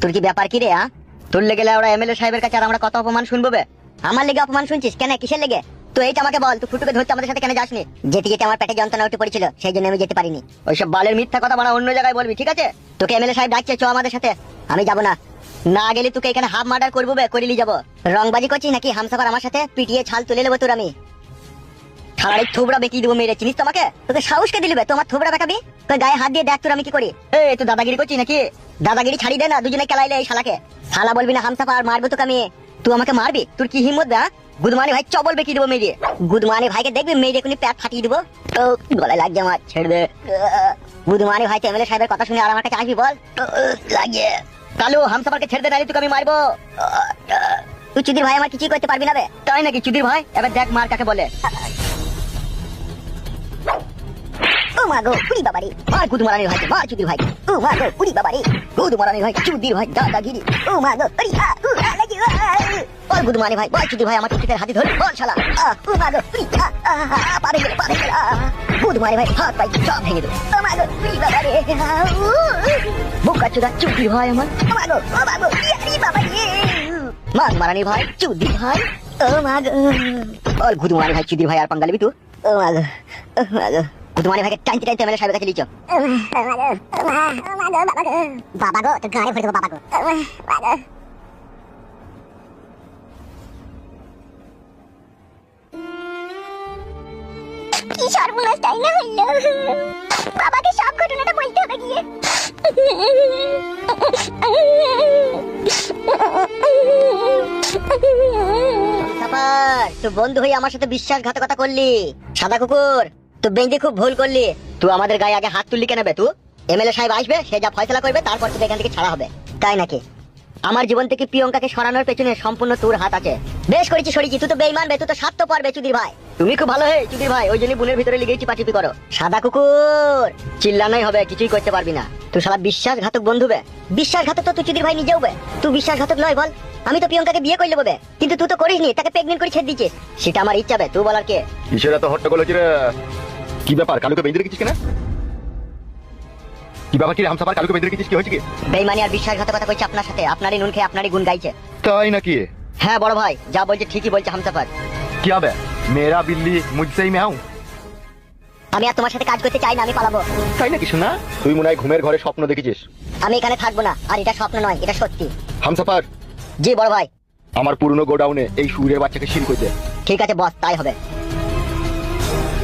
তোর কি ব্যাপার কি রে? তোর লেগে ওরা এমএলএ সাহেবের কাছে আর আমরা কত অপমান শুনবো বে? আমার লেগে অপমান শুনছিস কেন? কিসের লেগে? তো এইটা আমাকে বল, তুই ফুটুকে ধরতে আমাদের সাথে কেন যাসনি? যেতে যেতে আমার পেটে যন্ত্রণা উঠে পড়েছিল, সেই জন্য আমি যেতে পারিনি। ওইসব বালের মিথ্যা কথা বলা অন্য জায়গায় বলবি, ঠিক আছে? তোকে এমএলএ সাহেব ডাকছে, চ আমাদের সাথে। আমি যাবো না। না গেলে তোকে এখানে হাফ মার্ডার করবো বে, করিলি যাবো। রংবাজি করছিস নাকি? হামসাফার আমার সাথে পিটিয়ে ছাল তুলে নেবো তোর আমি। খালার থোবড়া বেঁকিয়ে দেবো মেরে, চিনিস তোমাকে? তোকে সাহসকে দিলিবে তোমার থোবড়া বেঁকাবি? তোর গায়ে হাত দিয়ে দেখ তোর আমি কি করি। তুই দাদাগিরি করছিস নাকি? দাদাগিরি ছাড়ি দে না, দুজনে খেলাইলে এই শালাকে। শালা বলবি না হামসাফার, মারবো তোকে আমি। তুই আমাকে মারবি? তোর কি হিম্মত বে? গুদমানি ভাই চবল বেঁকিয়ে দেবো মেরে। গুদমানি ভাইকে দেখবি মেরে এখনই প্যাট ফাটিয়ে দেবো। গলায় লাগছে আমার, ছেড়ে দে। গুদমানি ভাই তো এমএলএ সাহেবের কথা শুনে আর আমার কাছে আসবি বল? লাগে কালু, হামসাফারকে ছেড়ে দে, নাইলে তোকে আমি মারবো। তুই চুদির ভাই আমার কিছুই করতে পারবি না বে। তাই নাকি চুদির ভাই? এবার দেখ মার কাকে বলে। ও মা গো পুরি বাবারে, মার গুদমারানির ভাই, মার চুদির ভাই। ও মা গো পুরি বাবারে, গুদমারানির ভাই, চুদির ভাই, দাদাগিরি। ও মা গো আরে লাগি। বল গুদমারানি ভাই, বল চুদির ভাই, আমার টুটিতে হাতে ধরে বল শালা। ও মা গো পুরি, পারে গেল। গুদমারানি ভাই হাত পাই সব ভেঙে দেব। ও মা গো পুরি বাবারে, বোকা চুদা চুদির ভাই আমার। ও মা গো আরে বাবারে, মার মারানি ভাই, চুদির ভাই। ও মা গো বল গুদমারানি ভাই, চুদির ভাই আর পাঙ্গালিবি তুই? ও মা গো গুদমারানি ভাইকে টাইনতে টাইনতে এমএলএ সাহেবের কাছে লিচো। বাবা গো তোর গায়ে ভরে দেবো বাবা গো। কি সর্বনাশ তাই না হইল? বাবাকে সব ঘটনাটা বলতে হবে গিয়ে। তুই বন্ধু হয়ে আমার সাথে বিশ্বাসঘাতকতা করলি। সাদা কুকুর, তুই বেঞ্জে খুব ভুল করলি। তুই আমাদের গায়ে আগে হাত তুললি কেন বে? তুই এমএলএ সাহেব আসবে, সে যা ফয়সালা করবে তারপর তোকে এখান থেকে ছাড়া হবে, তাই নাকি? আমার জীবন থেকে প্রিয়ঙ্কাকে সরানোর পেছনে সম্পূর্ণ তোর হাত আছে। বেশ করেছি সরিয়েছি, তুই তো বেঈমান বে, তুই তো স্বার্থপর বে চুদির ভাই। তুমি খুব ভালো হে চুদির ভাই, ওই জন্যই বুনের ভিতরে লিগেই চিপাচিপি করো। সাদা কুকুর, চিল্লানোই হবে, কিছুই করতে পারবি না। তুই শালা বিশ্বাসঘাতক বন্ধু বে। বিশ্বাসঘাতক তো তুই চুদির ভাই নিজেও বে। তুই বিশ্বাসঘাতক নয় বল? আমি তো প্রিয়ঙ্কাকে বিয়ে করে নেবো বে, কিন্তু তুই তো করিসনি, তাকে প্রেগনেন্ট করে ছেড়ে দিচ্ছিস। সেটা আমার ইচ্ছা বে, তুই বলার কে? কিসের এত হট্টগোল হচ্ছে রে? কি ব্যাপার, কালুকে বেঁধে রেখেছিস কেন? কি ব্যাপার কি রে হামসাফার, কালুকে বেঁধে রেখেছিস, কি হয়েছে কি? বেঈমানি আর বিশ্বাসঘাতকতা করছে আপনার সাথে, আপনারই নুন খেয়ে আপনারই গুণ গাইছে। তাই নাকি? হ্যাঁ বড় ভাই, যা বলছে ঠিকই বলছে হামসাফার। কি হবে? মেরা বিল্লি মুঝসেই ম্যাও। আমি আর তোমার সাথে কাজ করতে চাই না, আমি পালাবো। তাই নাকি শোনা? তুই মনে হয় ঘুমের ঘরে স্বপ্ন দেখেছিস। আমি এখানে থাকবো না, আর এটা স্বপ্ন নয়, এটা সত্যি। হামসাফার, জি বড় ভাই। আমার পুরনো গোডাউনে এই সুরের বাচ্চাকে সিল করে দে। ঠিক আছে বস, তাই হবে।